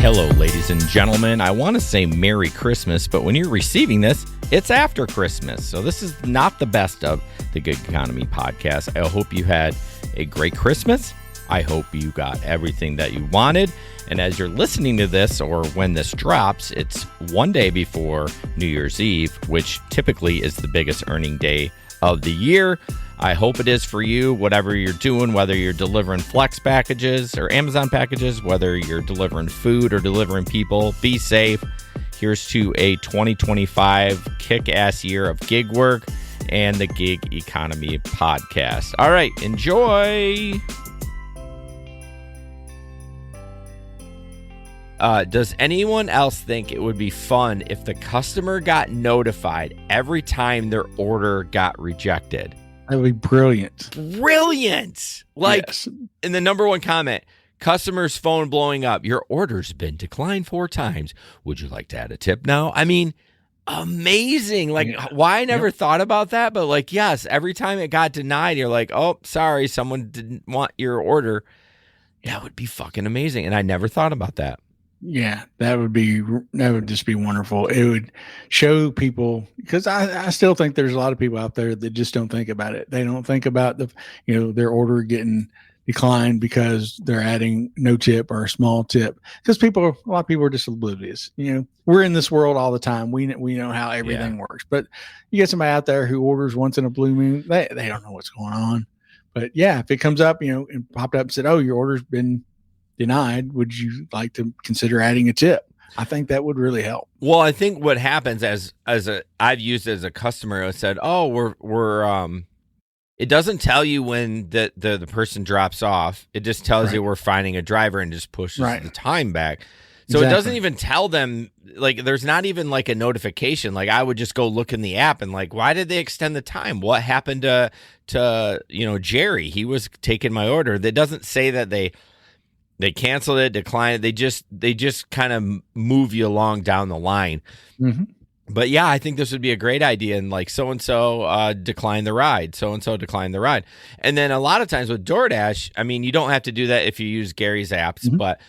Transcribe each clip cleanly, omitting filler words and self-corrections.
Hello, ladies and gentlemen. I want to say Merry Christmas, but when you're receiving this, it's after Christmas. So this is not the best of the Gig Economy podcast. I hope you had a great Christmas. I hope you got everything that you wanted. And as you're listening to this, or when this drops, it's one day before New Year's Eve, which typically is the biggest earning day of the year. I hope it is for you, whatever you're doing, whether you're delivering Flex packages or Amazon packages, whether you're delivering food or delivering people. Be safe. Here's to a 2025 kick-ass year of gig work and the Gig Economy podcast. All right, enjoy. Does anyone else think it would be fun if the customer got notified every time their order got rejected? That would be brilliant. Brilliant. Like, yes. In the number one comment, customer's phone blowing up. Your order's been declined 4 times. Would you like to add a tip now? I mean, amazing. Like, why I never thought about that? But like, yes, every time it got denied, you're like, oh, sorry, someone didn't want your order. That would be fucking amazing. And I never thought about that. Yeah, that would just be wonderful. It would show people, because I still think there's a lot of people out there that just don't think about it. They don't think about their order getting declined because they're adding no tip or a small tip. Because a lot of people are just oblivious. We're in this world all the time. We know how everything works. But you get somebody out there who orders once in a blue moon, they don't know what's going on. But yeah, if it comes up, and popped up and said, "Oh, your order's been denied, would you like to consider adding a tip?" I think that would really help. Well, I think what happens I've used it as a customer, I said, "Oh, we're it doesn't tell you when the person drops off. It just tells you we're finding a driver and just pushes the time back." So It doesn't even tell them, like, there's not even like a notification. Like, I would just go look in the app and like, why did they extend the time? What happened to Jerry? He was taking my order. That doesn't say that they canceled it, declined it. They just kind of move you along down the line. Mm-hmm. But yeah, I think this would be a great idea. And like, so-and-so declined the ride. So-and-so declined the ride. And then a lot of times with DoorDash, I mean, you don't have to do that if you use Gary's apps, but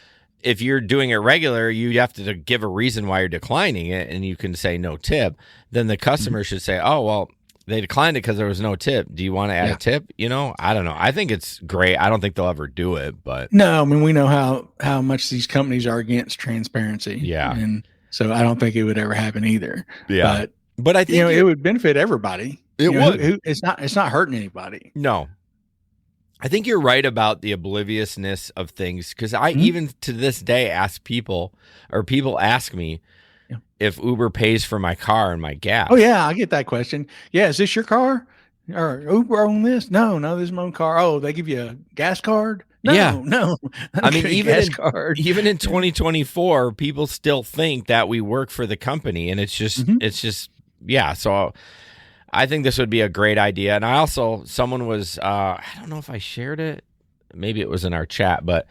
if you're doing it regular, you have to give a reason why you're declining it, and you can say no tip. Then the customer should say, "Oh, well, they declined it because there was no tip. Do you want to add a tip?" I don't know. I think it's great. I don't think they'll ever do it, but no, I mean, we know how much these companies are against transparency. Yeah. And so I don't think it would ever happen either. Yeah. But I think it would benefit everybody. It would. It's not hurting anybody. No. I think you're right about the obliviousness of things, because I even to this day ask people ask me if Uber pays for my car and my gas. Oh yeah, I get that question. Yeah, is this your car? Or Uber on this? No, this is my own car. Oh, they give you a gas card? No. I mean, even in 2024, people still think that we work for the company, and it's just So I think this would be a great idea. And someone was, I don't know if I shared it. Maybe it was in our chat, but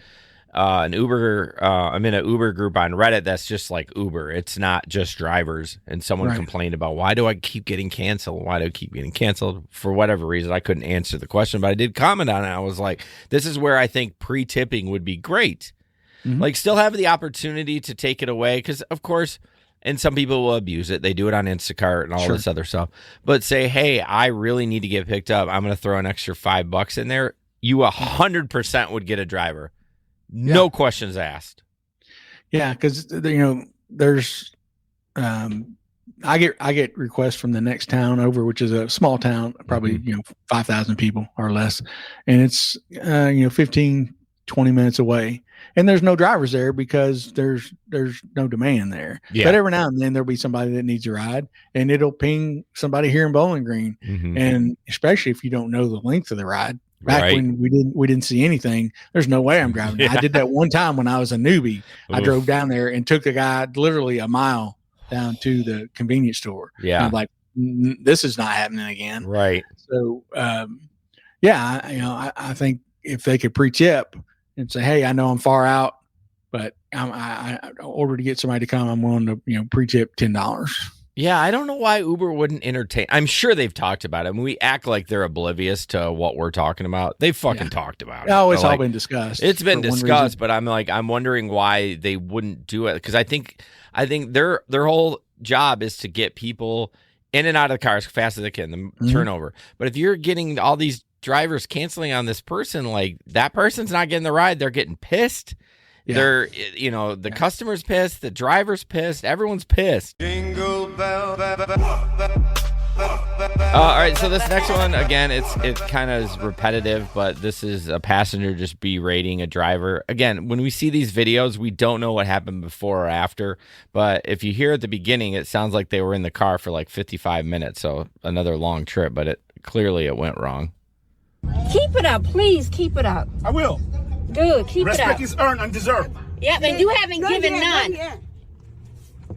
I'm in an Uber group on Reddit that's just like Uber. It's not just drivers. And someone complained about, why do I keep getting canceled? Why do I keep getting canceled? For whatever reason, I couldn't answer the question, but I did comment on it. I was like, this is where I think pre-tipping would be great. Like, still have the opportunity to take it away, because of course, and some people will abuse it. They do it on Instacart and all this other stuff. But say, hey, I really need to get picked up. I'm going to throw an extra $5 in there. You 100% would get a driver. No questions asked. Yeah, because there's I get requests from the next town over, which is a small town, probably 5,000 people or less, and it's 15, 20 minutes away. And there's no drivers there because there's no demand there. Yeah. But every now and then there'll be somebody that needs a ride, and it'll ping somebody here in Bowling Green. And especially if you don't know the length of the ride. Back when we didn't see anything, there's no way I'm driving. I did that one time when I was a newbie. I drove down there and took the guy literally a mile down to the convenience store. Yeah. And I'm like, this is not happening again. Right. So, I think if they could pre-tip and say, hey, I know I'm far out, but I ordered to get somebody to come, I'm willing to, pre-tip $10. Yeah, I don't know why Uber wouldn't entertain. I'm sure they've talked about it. I mean, we act like they're oblivious to what we're talking about. They've fucking talked about it. Oh, it's all been discussed. It's been discussed, but I'm wondering why they wouldn't do it, because I think their whole job is to get people in and out of the car as fast as they can, the turnover. But if you're getting all these drivers canceling on this person, like that person's not getting the ride, they're getting pissed. Yeah. They're, the customer's pissed, the driver's pissed, everyone's pissed. Jingle bell. All right, so this next one, again, it kind of is repetitive, but this is a passenger just berating a driver. Again, when we see these videos, we don't know what happened before or after, but if you hear at the beginning, it sounds like they were in the car for like 55 minutes, so another long trip, but it went wrong. Keep it up, please keep it up. I will. Good, keep it up. Respect is earned and deserved. Yep, and you haven't given none.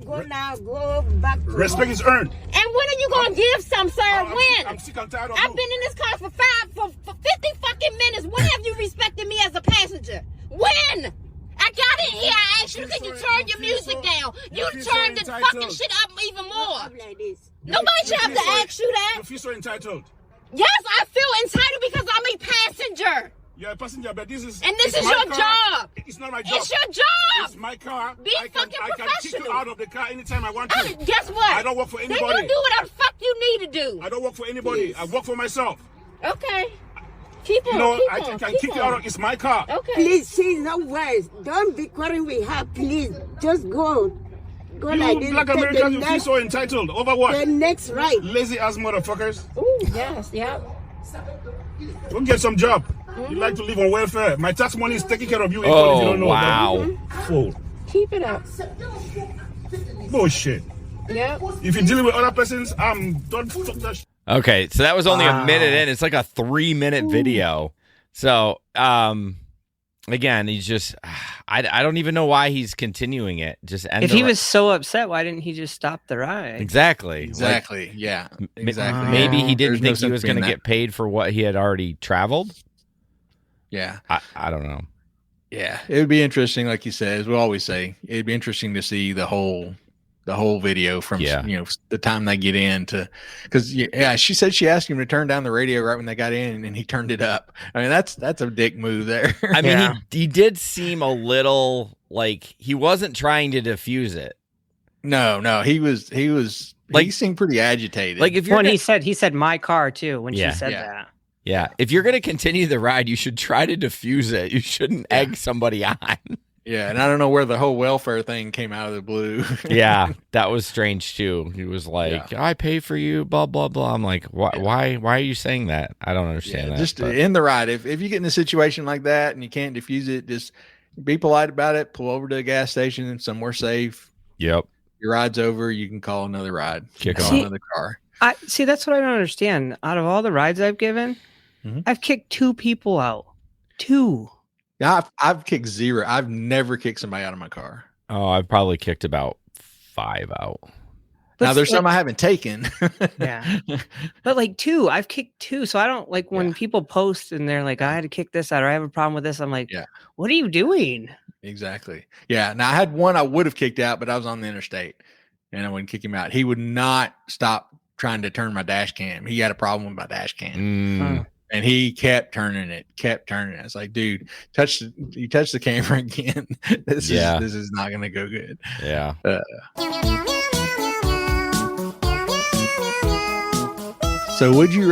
Go now, go back. Respect is earned. And when are you gonna give some, sir? When? I'm sick and tired of I've been in this car for 50 fucking minutes. When have you respected me as a passenger? When? I got in here. I asked you, can you turn your music down? You turned the fucking shit up even more. Nobody should have to ask you that. You feel so entitled. Yes, I feel entitled because I'm a passenger. You're a passenger, but this is your job. It's not my job. It's your job. It's my car. Be fucking professional. I can kick you out of the car anytime I want to. Guess what? I don't work for anybody. Then you do whatever the fuck you need to do. I don't work for anybody. Yes. I work for myself. Okay. Keep on. I can kick you out. It's my car. Okay. Please, she's no worse. Don't be quarreling with her, please. Just go. Go like this. Black Americans, you feel so entitled. Over what? The next right. Lazy ass motherfuckers. Ooh, yes, yeah. Go get some job. You like to live on welfare. My tax money is taking care of you. Oh, if you don't know. wow. Fool. Keep it up. Bullshit. Yeah. If you're dealing with other persons, don't fuck that shit. Okay, so that was only a minute in. It's like a 3-minute video. So, again, he's just, I don't even know why he's continuing it. Just if he was so upset, why didn't he just stop the ride? Exactly. Exactly. Yeah. Exactly. Maybe he didn't think no he was going to get paid for what he had already traveled. Yeah. I don't know. Yeah. It would be interesting, like you said, as we always say, it'd be interesting to see the whole video from the time they get in to, because she said she asked him to turn down the radio right when they got in, and he turned it up. I mean, that's a dick move there. I mean, he did seem a little like he wasn't trying to diffuse it. No, he seemed pretty agitated. Like if you're he said my car too when she said that. Yeah, if you're going to continue the ride, you should try to diffuse it. You shouldn't egg somebody on. Yeah, and I don't know where the whole welfare thing came out of the blue. Yeah, that was strange too. He was like, I pay for you, blah, blah, blah. I'm like, why are you saying that? I don't understand that. Just in the ride. If you get in a situation like that and you can't diffuse it, just be polite about it. Pull over to a gas station somewhere safe. Yep. Your ride's over. You can call another ride. Kick on another car. That's what I don't understand. Out of all the rides I've given, I've kicked 2 people out. 2. Yeah, I've kicked 0. I've never kicked somebody out of my car. Oh, I've probably kicked about 5 out. Now there's some I haven't taken. Yeah, but like 2, I've kicked 2. So I don't like when people post and they're like, I had to kick this out or I have a problem with this. I'm like, what are you doing? Exactly. Yeah. Now I had one I would have kicked out, but I was on the interstate and I wouldn't kick him out. He would not stop trying to turn my dash cam. He had a problem with my dash cam. And he kept turning it. It's like, dude, you touch the camera again. This is not going to go good. Yeah. So would you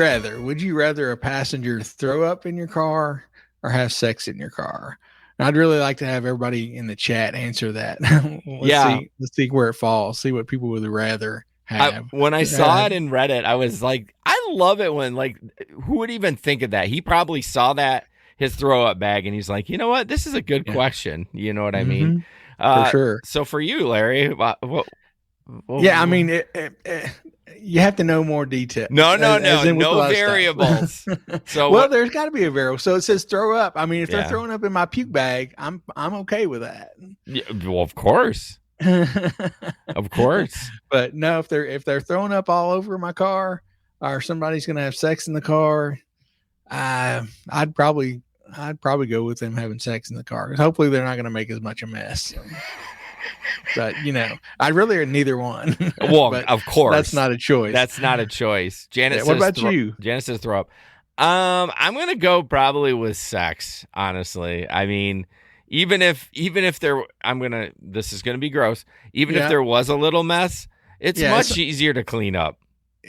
rather a passenger throw up in your car or have sex in your car? And I'd really like to have everybody in the chat answer that. Let's see where it falls. See what people would rather have. When I saw it in Reddit, I was like, I love it when, like, who would even think of that? He probably saw that, his throw up bag, and he's like, you know what? This is a good question. You know what I mean? For sure. So for you, Larry, I mean, you have to know more detail. No variables. So there's got to be a variable. So it says throw up. I mean, if they're throwing up in my puke bag, I'm okay with that. Yeah, well, of course. Of course. But no, if they're throwing up all over my car or somebody's going to have sex in the car, I'd probably go with them having sex in the car. Hopefully they're not going to make as much a mess. But I'd really neither one. Well, But of course, that's not a choice. That's not a choice. Janet, what about you? Janet says throw up. I'm gonna go probably with sex. Honestly, I mean, even if there, this is gonna be gross. Even if there was a little mess, it's much easier to clean up.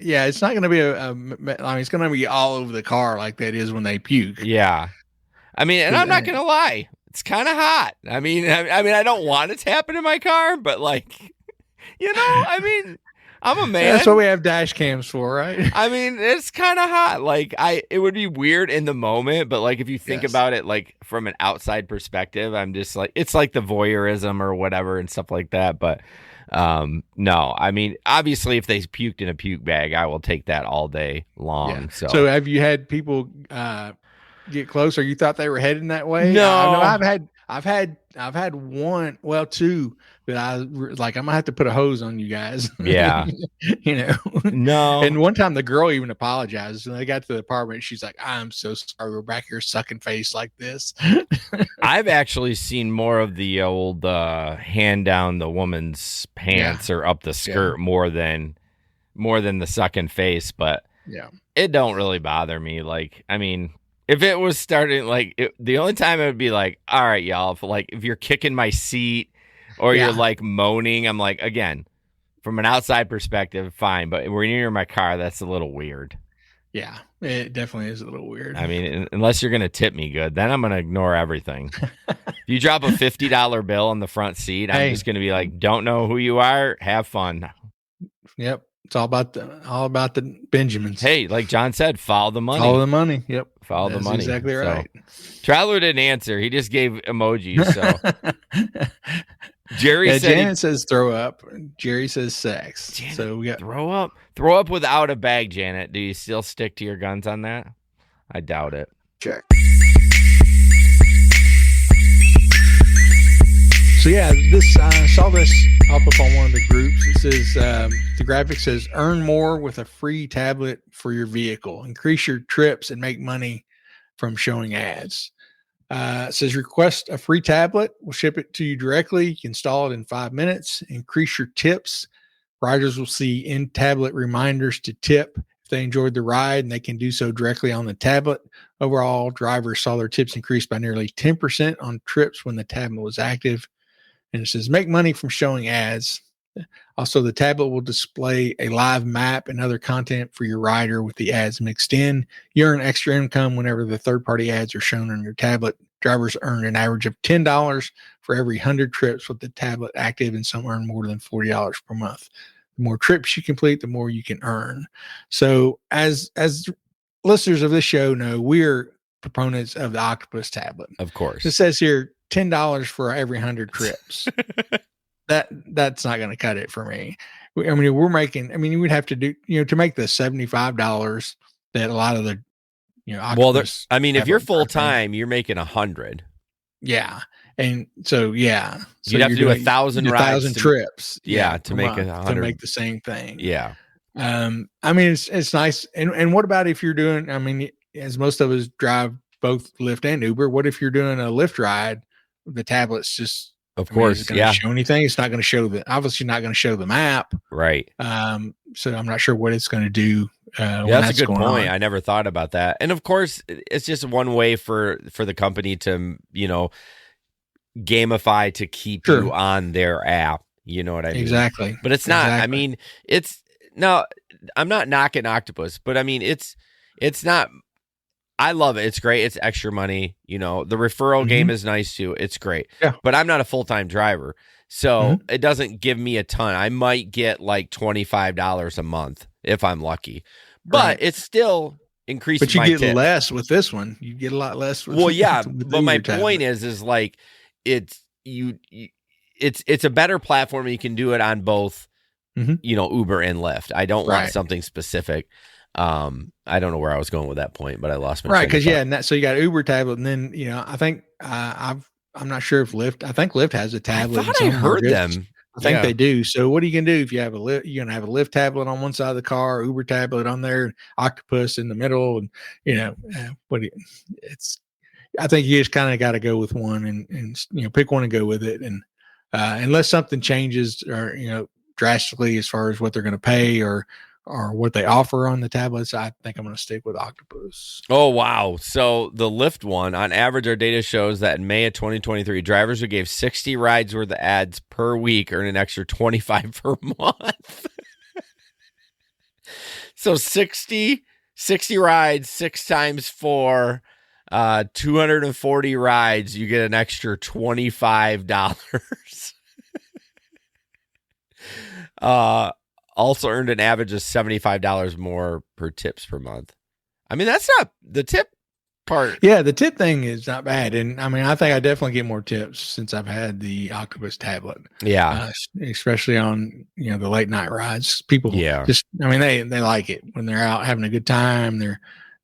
Yeah, it's not gonna be it's gonna be all over the car like that is when they puke. Yeah, I mean, and I'm not gonna lie, it's kind of hot. I mean, I don't want it to happen in my car, but like, I mean. I'm a man. That's what we have dash cams for, right? I mean, it's kind of hot. Like it would be weird in the moment, but like if you think about it, like from an outside perspective, I'm just like, it's like the voyeurism or whatever and stuff like that. But no, I mean, obviously, if they puked in a puke bag, I will take that all day long. Yeah. So have you had people get close, or you thought they were heading that way? No, I've had one, well, two that I'm gonna have to put a hose on you guys. Yeah. No. And one time the girl even apologized when they got to the apartment. She's like, I'm so sorry. We're back here sucking face like this. I've actually seen more of the old hand down the woman's pants or up the skirt more than the sucking face, but it don't really bother me. Like, I mean, if it was starting, the only time it would be like, all right, y'all, if you're kicking my seat or you're like moaning, I'm like, again, from an outside perspective, fine. But when you're in my car, that's a little weird. Yeah, it definitely is a little weird. I mean, unless you're going to tip me good, then I'm going to ignore everything. If you drop a $50 bill on the front seat, I'm just going to be like, don't know who you are. Have fun. Yep. It's all about the Benjamins. Hey, like John said, follow the money. Follow the money. Yep. Follow the money. Exactly right. So, Traveler didn't answer. He just gave emojis. So Jerry said Janet says throw up. Jerry says sex. Janet, so we got throw up. Throw up without a bag, Janet. Do you still stick to your guns on that? I doubt it. Check. So yeah, I saw this pop up on one of the groups. It says the graphic says earn more with a free tablet for your vehicle. Increase your trips and make money from showing ads. It says request a free tablet. We'll ship it to you directly. You can install it in 5 minutes. Increase your tips. Riders will see in-tablet reminders to tip if they enjoyed the ride, and they can do so directly on the tablet. Overall, drivers saw their tips increase by nearly 10% on trips when the tablet was active. And it says make money from showing ads. Also, the tablet will display a live map and other content for your rider with the ads mixed in. You earn extra income whenever the third-party ads are shown on your tablet. Drivers earn an average of $10 for every 100 trips with the tablet active, and some earn more than $40 per month. The more trips you complete, the more you can earn. So as listeners of this show know, we're proponents of the Octopus tablet. Of course. It says here $10 for every 100 trips. That's not going to cut it for me. I mean, we'd have to do, to make the $75 that a lot of the, Octopus if you're full time, you're making 100. Yeah. And so, yeah. So you'd have to do 1,000 rides. 1,000 trips. To make 100. To make the same thing. Yeah. I mean, it's nice. And what about if you're doing, I mean, as most of us drive both Lyft and Uber, what if you're doing a Lyft ride? The tablet's just, of course, it's going to show anything. It's not going to show obviously not going to show the map. Right. So I'm not sure what it's going to do. That's a good point. I never thought about that. And of course, it's just one way for the company to, gamify to keep you on their app. You know what I mean? Exactly. But it's not, I mean, I'm not knocking Octopus, but I mean, it's not, I love it. It's great. It's extra money. The referral game is nice too. It's great. Yeah. But I'm not a full-time driver. So it doesn't give me a ton. I might get like $25 a month if I'm lucky. But it's still increasing. But you get less with this one. You get a lot less. Well, yeah. But my point is like it's a better platform. You can do it on both, Uber and Lyft. I don't want something specific. I don't know where I was going with that point, but I lost my because so you got Uber tablet, and then I think I'm not sure if Lyft. I think Lyft has a tablet. I thought I heard them. I think they do. So what are you gonna do if you have a Lyft? You're gonna have a Lyft tablet on one side of the car, Uber tablet on there, Octopus in the middle, and I think you just kind of got to go with one and pick one and go with it. And unless something changes or, drastically as far as what they're going to pay or what they offer on the tablets, I think I'm going to stick with Octopus. Oh, wow. So the Lyft one, on average, our data shows that in May of 2023, drivers who gave 60 rides worth of ads per week earn an extra 25 per month. So 60 rides, 6 times 4, 240 rides, you get an extra $25. Also earned an average of $75 more per tips per month. I mean, that's not the tip part. Yeah, the tip thing is not bad. And I mean, I think I definitely get more tips since I've had the Octopus tablet. Yeah. Especially on, the late night rides. People just, I mean, they like it when they're out having a good time. They're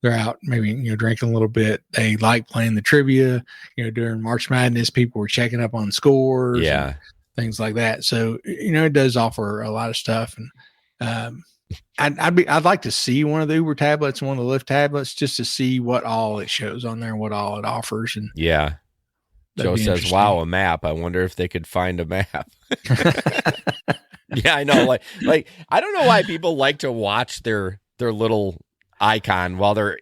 out maybe, drinking a little bit. They like playing the trivia, during March Madness, people were checking up on scores. Yeah. Things like that. So, it does offer a lot of stuff. And I'd like to see one of the Uber tablets, one of the Lyft tablets, just to see what all it shows on there and what all it offers. And yeah. Joe says, wow, a map. I wonder if they could find a map. Yeah, I know. Like I don't know why people like to watch their little icon while they're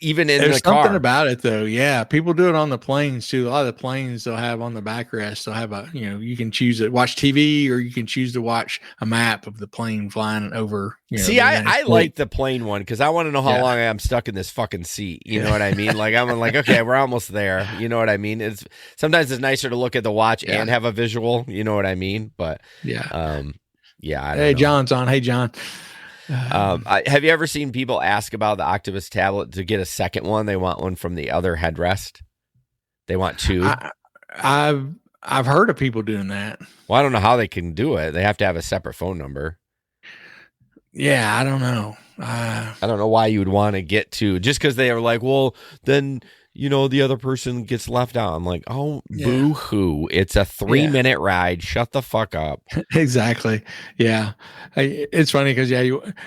even in There's the car. something about it though. Yeah. People do it on the planes too. A lot of the planes they'll have on the backrest. They'll have you can choose to watch TV or you can choose to watch a map of the plane flying over. See, I like the plane one because I want to know how long I'm stuck in this fucking seat. You know what I mean? Like, I'm like, okay, we're almost there. You know what I mean? Sometimes it's nicer to look at the watch and have a visual. You know what I mean? But I don't know. John's on. Hey, John. Have you ever seen people ask about the Octopus tablet to get a second one? They want one from the other headrest. They want 2. I've heard of people doing that. Well, I don't know how they can do it. They have to have a separate phone number. Yeah, I don't know. I don't know why you would want to get 2 just because they are like, well, then the other person gets left out. I'm like, oh, boo hoo! It's a 3-minute ride. Shut the fuck up. Exactly. Yeah, it's funny because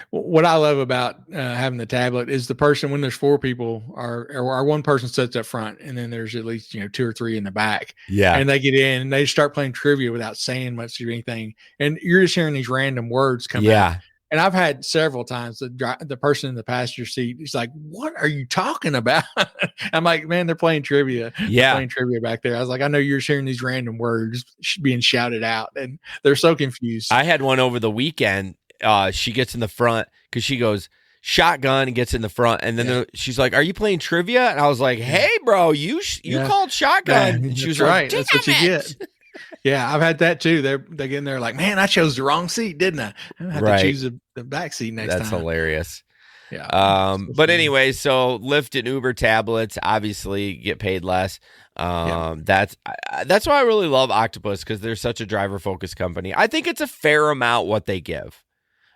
what I love about having the tablet is the person when there's 4 people or one person sits up front and then there's at least 2 or 3 in the back. Yeah, and they get in and they start playing trivia without saying much of anything, and you're just hearing these random words come out. And I've had several times the person in the passenger seat is like, "What are you talking about?" I'm like, "Man, they're playing trivia. Yeah, they're playing trivia back there." I was like, "I know you're hearing these random words being shouted out, and they're so confused." I had one over the weekend. She gets in the front because she goes shotgun and gets in the front, and then she's like, "Are you playing trivia?" And I was like, "Hey, bro, you called shotgun." And she was right. Like, "That's what you get." Yeah, I've had that too. They get in there like, man, I chose the wrong seat, didn't I? I have to choose the back seat next time. That's hilarious. Yeah. But anyway, so Lyft and Uber tablets obviously get paid less. That's why I really love Octopus because they're such a driver focused company. I think it's a fair amount what they give.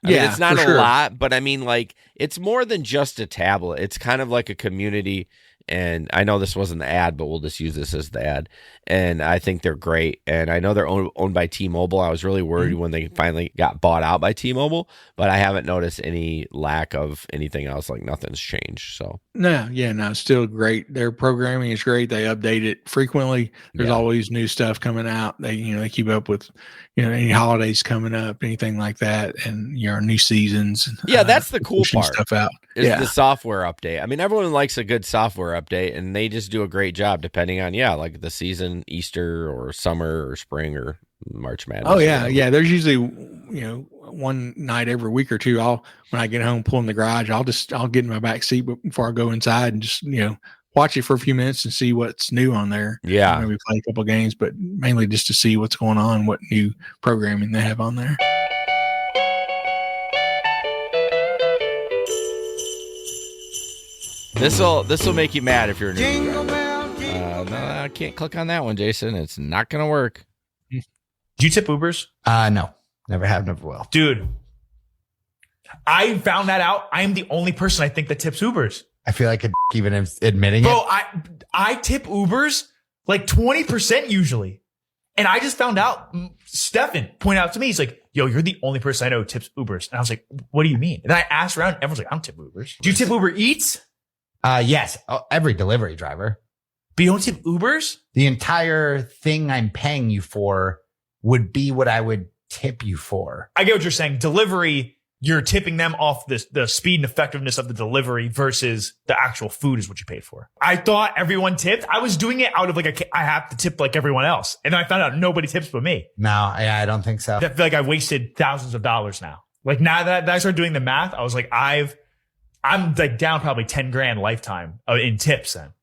I mean, it's not a lot, but I mean, like, it's more than just a tablet. It's kind of like a community. And I know this wasn't the ad, but we'll just use this as the ad. And I think they're great. And I know they're owned by T-Mobile. I was really worried when they finally got bought out by T-Mobile, but I haven't noticed any lack of anything else. Like nothing's changed. So no, it's still great. Their programming is great. They update it frequently. There's always new stuff coming out. They keep up with any holidays coming up, anything like that, and new seasons. Yeah, that's the cool part. Stuff out. Is the software update. I mean, everyone likes a good software update, and they just do a great job depending on like the season, Easter or summer or spring or March Madness. Oh yeah. There's usually one night every week or two. When I get home, pull in the garage, I'll get in my back seat before I go inside and just watch it for a few minutes and see what's new on there. Yeah, maybe play a couple of games, but mainly just to see what's going on, what new programming they have on there. This will make you mad if you're a new driver. No, I can't click on that one, Jason. It's not gonna work. Do you tip Ubers? No, never have, never will. Dude, I found that out. I am the only person I think that tips Ubers. I feel like even admitting it. Bro, I tip Ubers like 20% usually. And I just found out, Stefan pointed out to me, he's like, yo, you're the only person I know who tips Ubers. And I was like, what do you mean? And then I asked around, everyone's like, I don't tip Ubers. Do you tip Uber Eats? Yes. Every delivery driver. But you don't tip Ubers? The entire thing I'm paying you for would be what I would tip you for. I get what you're saying. Delivery, you're tipping them off the speed and effectiveness of the delivery versus the actual food is what you paid for. I thought everyone tipped. I was doing it out of like I have to tip like everyone else. And then I found out nobody tips but me. No, I don't think so. I feel like I wasted thousands of dollars now. Like now that I started doing the math, I was like, I'm like down probably 10 grand lifetime in tips then.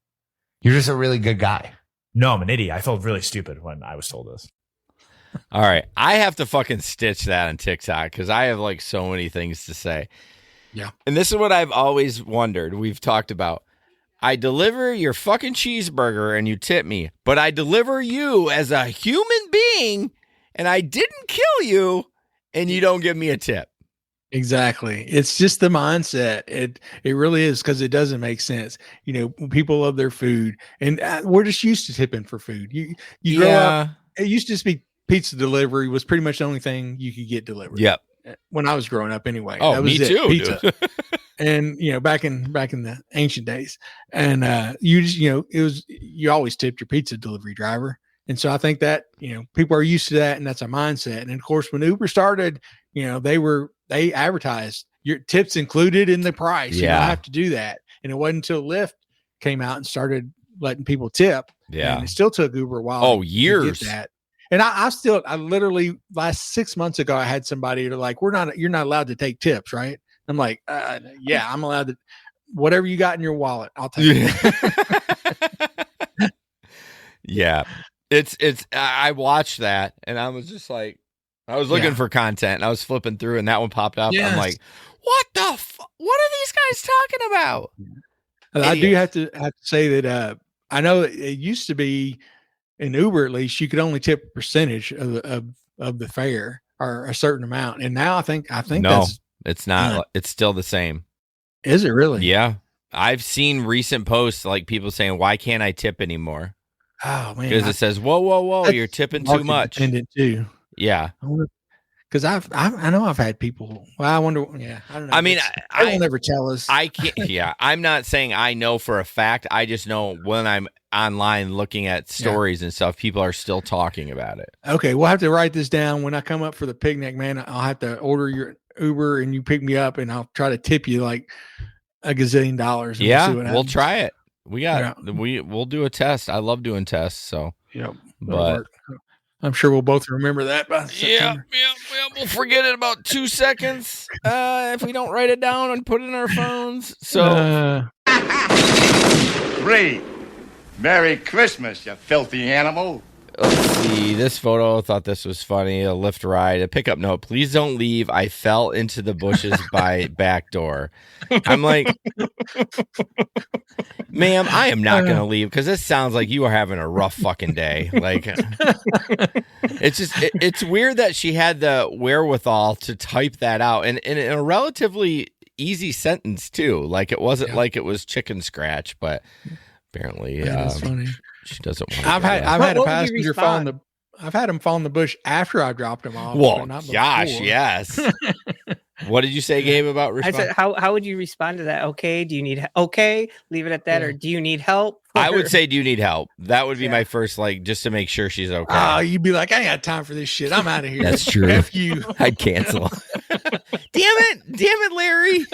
You're just a really good guy. No, I'm an idiot. I felt really stupid when I was told this. All right. I have to fucking stitch that on TikTok because I have like so many things to say. Yeah. And this is what I've always wondered. We've talked about. I deliver your fucking cheeseburger and you tip me, but I deliver you as a human being and I didn't kill you and you don't give me a tip. Exactly. It's just the mindset. It really is because it doesn't make sense. You know, people love their food and we're just used to tipping for food. You grow up, it used to just be pizza delivery was pretty much the only thing you could get delivered. Yep. When I was growing up anyway. Oh, that was me too. Pizza. And you know, back in the ancient days. And you always tipped your pizza delivery driver. And so I think that, you know, people are used to that and that's a mindset. And of course, when Uber started, you know, they advertised your tips included in the price. Yeah. You don't have to do that. And it wasn't until Lyft came out and started letting people tip. Yeah. And it still took Uber a while. Oh, years. To get that. And I literally last 6 months ago, I had somebody like, you're not allowed to take tips, right? I'm like, yeah, I'm allowed to, whatever you got in your wallet, I'll take it. Yeah. I watched that and I was just like, I was looking for content and I was flipping through and that one popped up. Yes. I'm like, what are these guys talking about? And I do have to say that I know it used to be in Uber, at least you could only tip a percentage of the fare or a certain amount. And now I think no, it's not. It's still the same. Is it really? Yeah. I've seen recent posts like people saying, why can't I tip anymore? Oh man. Because it says, whoa, you're tipping too much. Too. Yeah. Because I know I've had people. Well, I wonder. Yeah, I don't know. I mean, I will never tell us. I can't. Yeah, I'm not saying I know for a fact. I just know when I'm online looking at stories and stuff, people are still talking about it. Okay, we'll have to write this down when I come up for the picnic, man. I'll have to order your Uber and you pick me up, and I'll try to tip you like $1 gazillion. Yeah, we'll try it. We'll do a test. I love doing tests. So but. I'm sure we'll both remember that by September. Yeah, we'll forget it about 2 seconds if we don't write it down and put it in our phones. So, 3. Merry Christmas, you filthy animal. Let's see this photo. I thought this was funny. A Lyft ride, a pickup note. Please don't leave. I fell into the bushes by back door. I'm like, ma'am, I am not going to leave because this sounds like you are having a rough fucking day. Like, it's just, it's weird that she had the wherewithal to type that out and in a relatively easy sentence too. Like it wasn't like it was chicken scratch, but apparently, that's funny. She doesn't want. I've had a passenger fall in the. I've had him fall in the bush after I dropped him off. Well, gosh, yes. What did you say, Gabe, about response? I said, how would you respond to that? Okay, do you need okay? Leave it at that, or do you need help? I would say, do you need help? That would be my first, like, just to make sure she's okay. Oh, you'd be like, I ain't got time for this shit. I'm out of here. That's true. F you. I'd cancel. Damn it, Larry.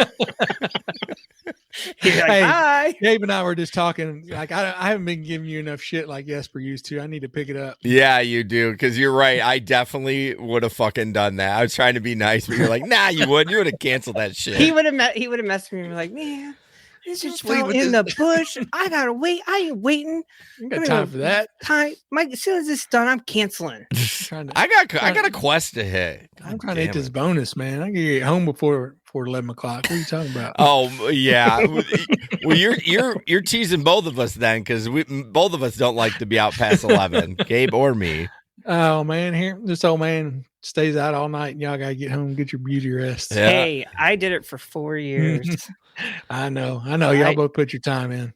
He's like, hi. Gabe and I were just talking. Like, I haven't been giving you enough shit like Jesper used to. I need to pick it up. Yeah, you do. Because you're right. I definitely would have fucking done that. I was trying to be nice, but you're like, nah, you wouldn't. You would have canceled that shit. He would have messaged me and be like, man, this just fell in the bush. I gotta wait. I ain't waiting. I got time for that. As soon as it's done, I'm canceling. I got a quest to hit. I'm trying to hit this bonus, man. I can get home before 11 o'clock. What are you talking about? Oh yeah. Well, you're teasing both of us then, because both of us don't like to be out past 11, Gabe or me. Oh man, this old man stays out all night, and y'all gotta get home and get your beauty rest. Yeah. Hey, I did it for 4 years. I know. Y'all both put your time in.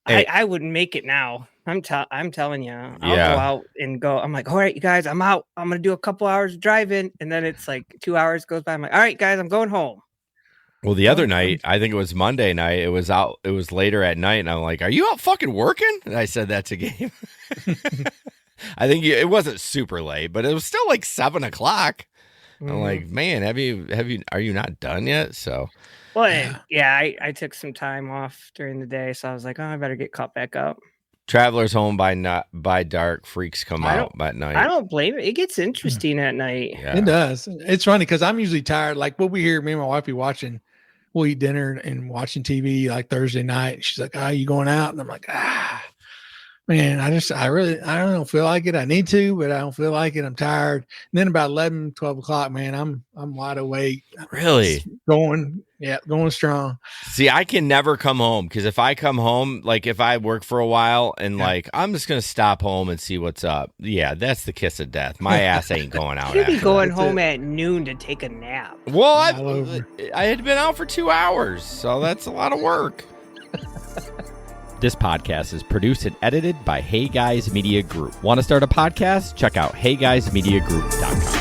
I wouldn't make it now. I'm telling you, I'll go out and go. I'm like, all right, you guys, I'm out. I'm going to do a couple hours driving. And then it's like 2 hours goes by. I'm like, all right, guys, I'm going home. Well, the other night, I think it was Monday night. It was later at night. And I'm like, are you out fucking working? And I said that to Gabe. I think it wasn't super late, but it was still like 7 o'clock. Mm-hmm. I'm like, man, are you not done yet? So, well, yeah, I took some time off during the day, so I was like, oh, I better get caught back up. Travelers home by dark, freaks come out at night. I don't blame it. It gets interesting at night. Yeah. It does. It's funny because I'm usually tired. Like we'll be here, me and my wife be watching. We'll eat dinner and watching TV like Thursday night. She's like, "Oh, you going out?" And I'm like, man, I don't feel like it. I need to, but I don't feel like it. I'm tired." And then about 11, 12 o'clock, man, I'm wide awake. Really? Going strong. See, I can never come home because if I come home, like if I work for a while and like I'm just gonna stop home and see what's up. Yeah, that's the kiss of death. My ass ain't going out. You'd be going home at noon to take a nap. Well, I had been out for 2 hours, so that's a lot of work. This podcast is produced and edited by Hey Guys Media Group. Want to start a podcast? Check out heyguysmediagroup.com.